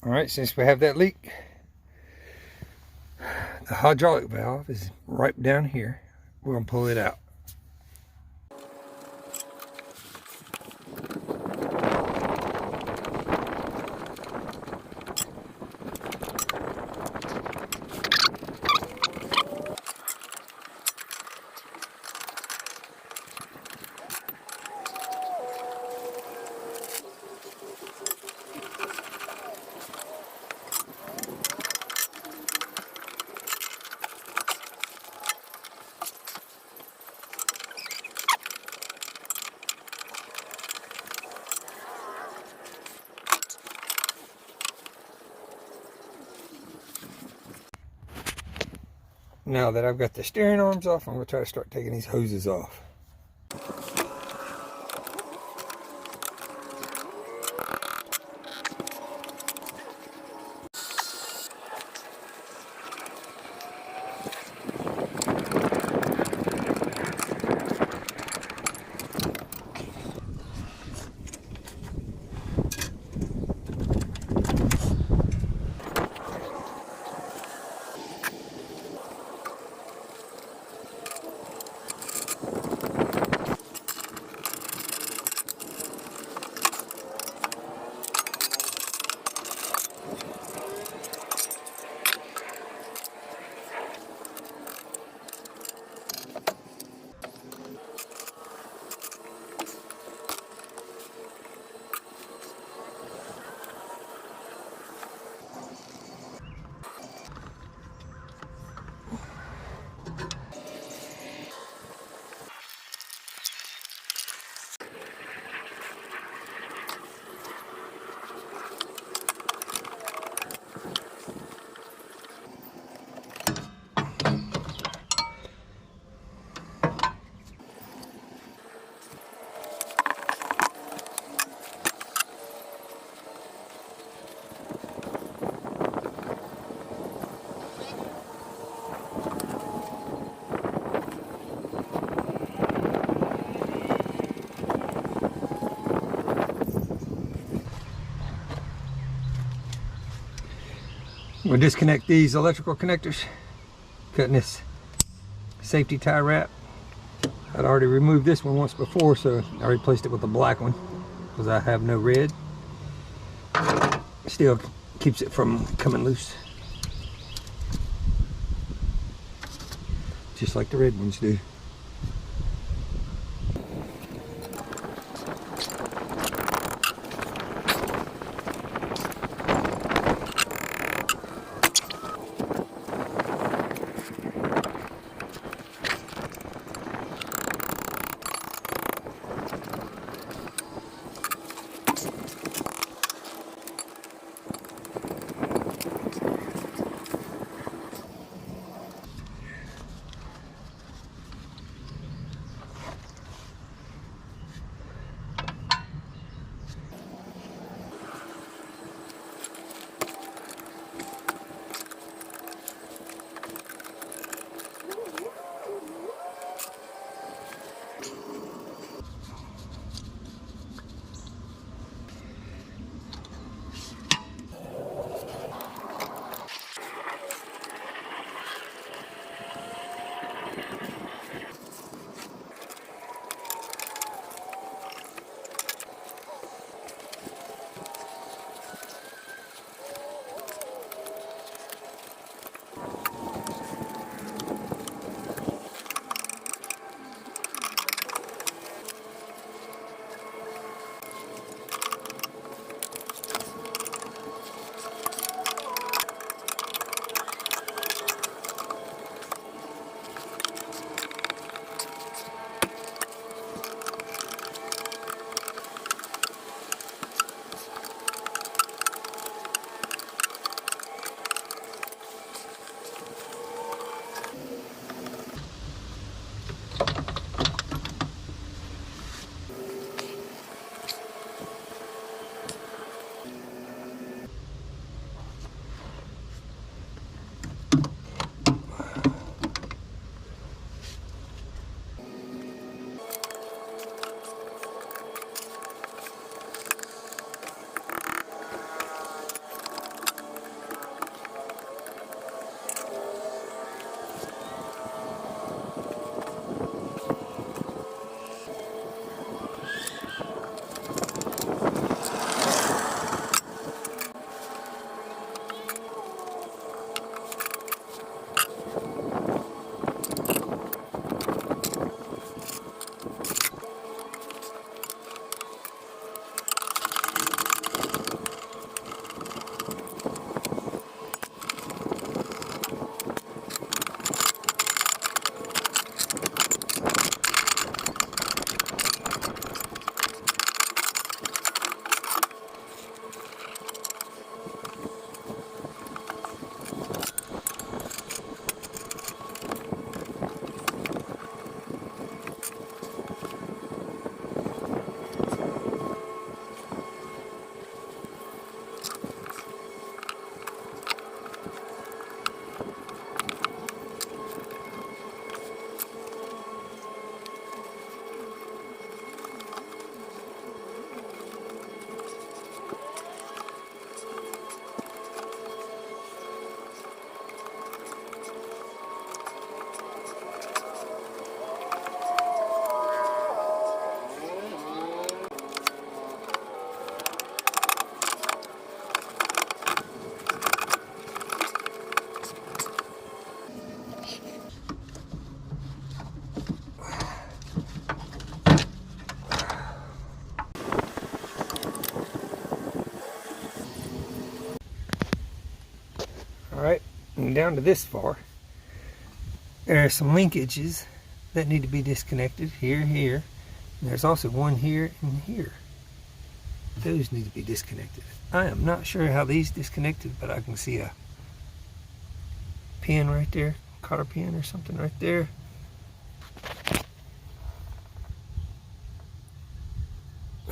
Alright, since we have that leak, the hydraulic valve is right down here. We're going to pull it out. Now that I've got the steering arms off, I'm going to try to start taking these hoses off. We'll disconnect these electrical connectors, cutting this safety tie wrap. I'd already removed this one once before, so I replaced it with a black one because I have no red. Still keeps it from coming loose, just like the red ones do. down to this far. There are some linkages that need to be disconnected here, here. And there's also one here and here. Those need to be disconnected. I am not sure how these disconnected, but I can see a pin right there, cotter pin or something right there.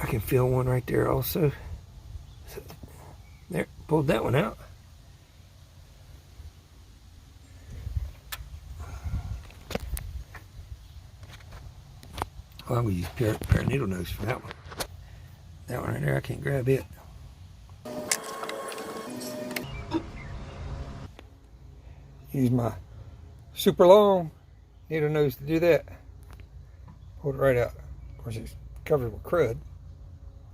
I can feel one right there also. So, there, pulled that one out. Well, I'm going to use a pair of needle nose for that one. That one right there, I can't grab it. Use my super long needle nose to do that. Pull it right out. Of course, it's covered with crud.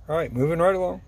All right, moving right along.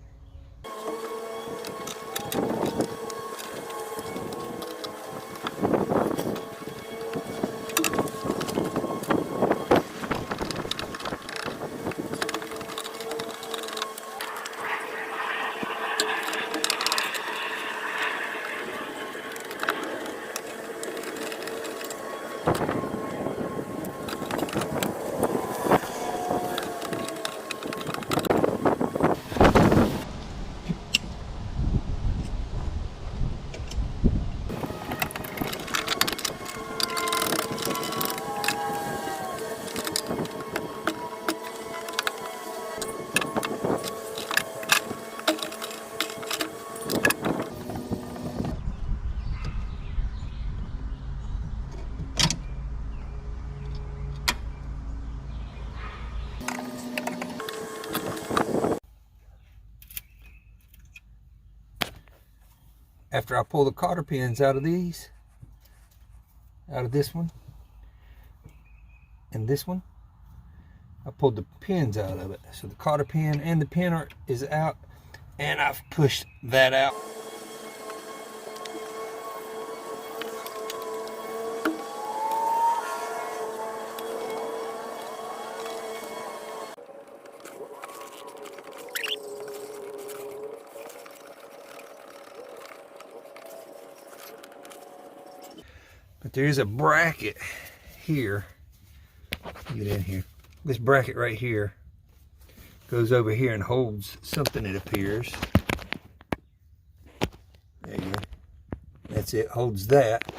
After I pull the cotter pins out of these, out of this one and this one, I pulled the pins out of it. So the cotter pin and the pin is out, and I've pushed that out. But there is a bracket here. Get in here. This bracket right here goes over here and holds something, it appears. There you go. That's it, holds that.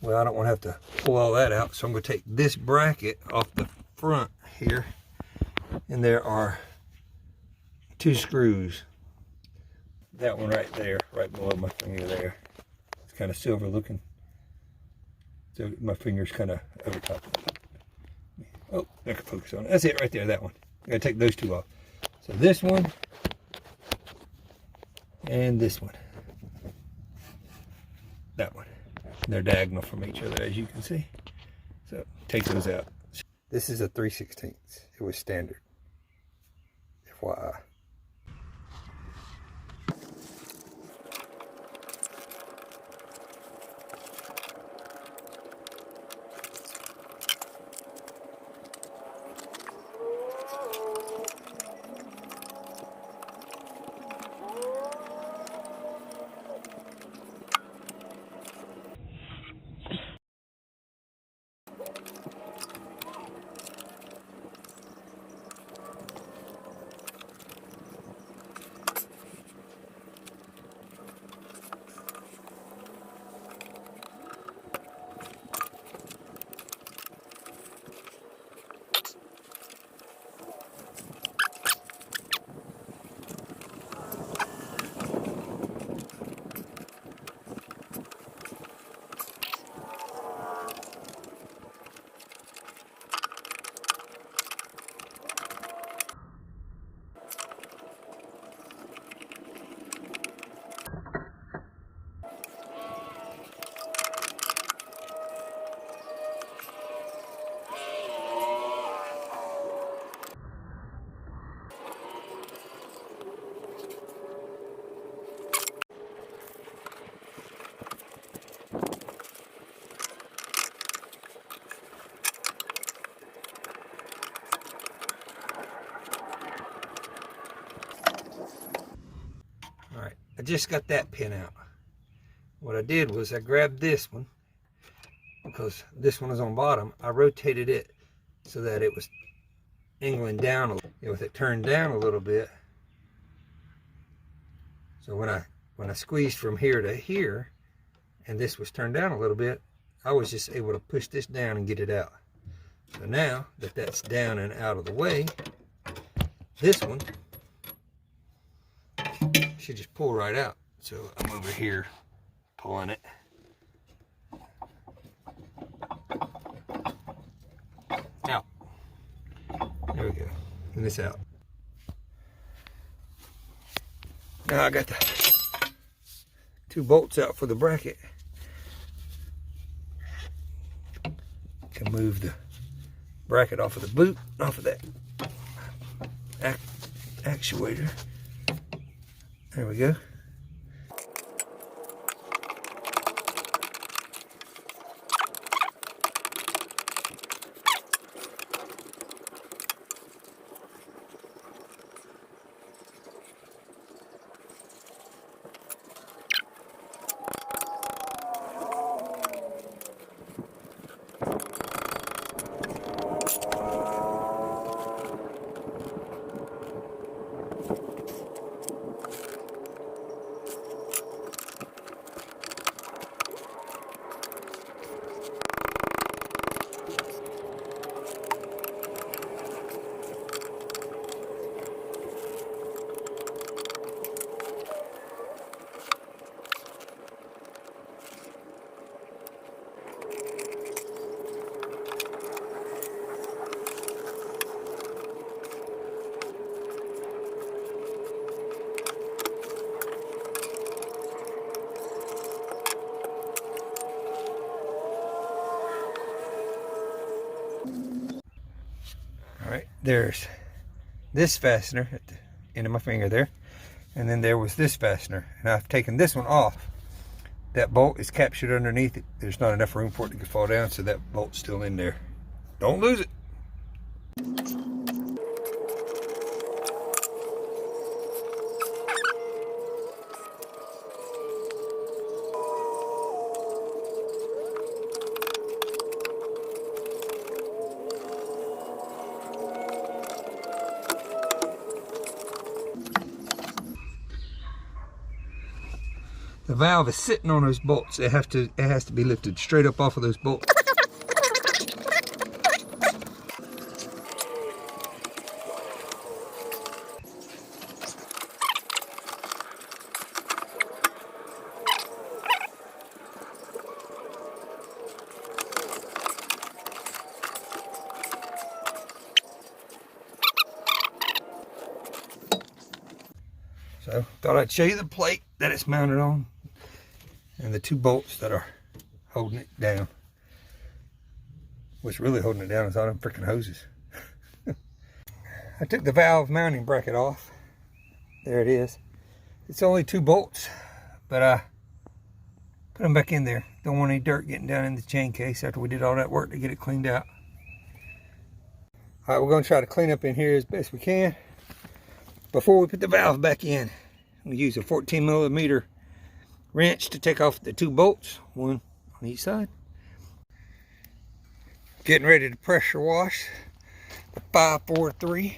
Well, I don't want to have to pull all that out, so I'm going to take this bracket off the front here. And there are 2 screws. That one right there, right below my finger there. It's kind of silver looking. So my finger's kind of over top of it. Oh, I can focus on it. That's it right there, that one. I gotta take those 2 off. So this one and this one. That one. They're diagonal from each other, as you can see. So take those out. This is a 3/16. It was standard. FYI. I just got that pin out. what I did was I grabbed this one, because this one is on bottom. I rotated it so that it was angling down a little, with it turned down a little bit. So when I squeezed from here to here, and this was turned down a little bit, I was just able to push this down and get it out. So now that that's down and out of the way, this one should just pull right out. So I'm over here pulling it. Out. There we go. And this out. Now I got the 2 bolts out for the bracket. Can move the bracket off of the boot, off of that actuator. There we go. All right, there's this fastener at the end of my finger there, and then there was this fastener, and I've taken this one off. That bolt is captured underneath it. There's not enough room for it to fall down, so that bolt's still in there. Don't lose it. The valve is sitting on those bolts. It has to be lifted straight up off of those bolts. So thought I'd show you the plate that it's mounted on, and the 2 bolts that are holding it down. What's really holding it down is all them freaking hoses. I took the valve mounting bracket off. There it is. It's only 2 bolts, but I put them back in there. Don't want any dirt getting down in the chain case after we did all that work to get it cleaned out. All right, we're going to try to clean up in here as best we can. Before we put the valve back in, we use a 14mm wrench to take off the 2 bolts, one on each side. Getting ready to pressure wash the 543.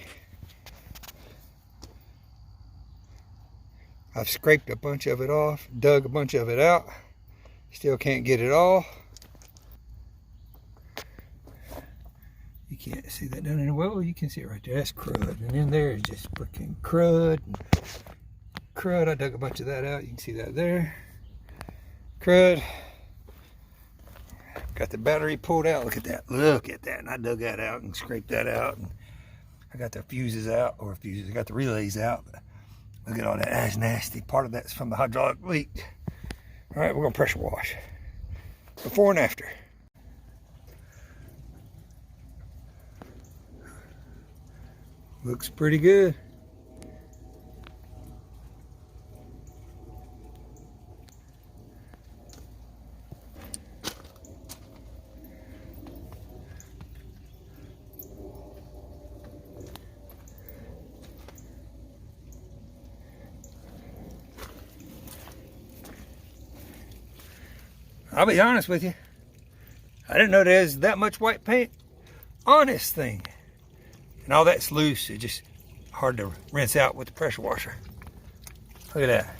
I've scraped a bunch of it off, dug a bunch of it out. Still can't get it all. You can't see that down there. Well, you can see it right there. That's crud. And in there is just freaking crud. Crud. I dug a bunch of that out. You can see that there. Crud. Got the battery pulled out. Look at that. Look at that. And I dug that out and scraped that out. And I got the fuses out. Or fuses. I got the relays out. But look at all that. That's nasty. Part of that's from the hydraulic leak. All right, we're going to pressure wash. Before and after. Looks pretty good. I'll be honest with you, I didn't know there's that much white paint on this thing. And all that's loose, it's just hard to rinse out with the pressure washer. Look at that.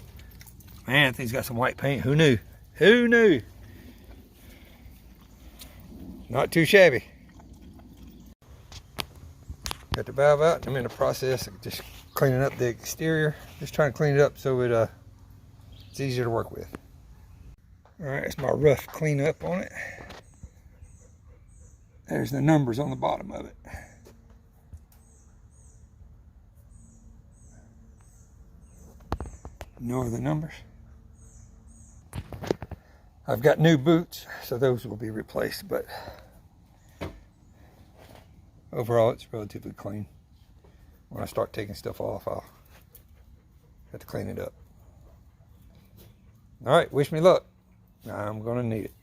Man, that thing's got some white paint. Who knew? Who knew? Not too shabby. Got the valve out. I'm in the process of just cleaning up the exterior. Just trying to clean it up so it's easier to work with. Alright, it's my rough cleanup on it. There's the numbers on the bottom of it. Ignore the numbers. I've got new boots, so those will be replaced, but overall it's relatively clean. When I start taking stuff off, I'll have to clean it up. Alright, wish me luck. I'm gonna need it.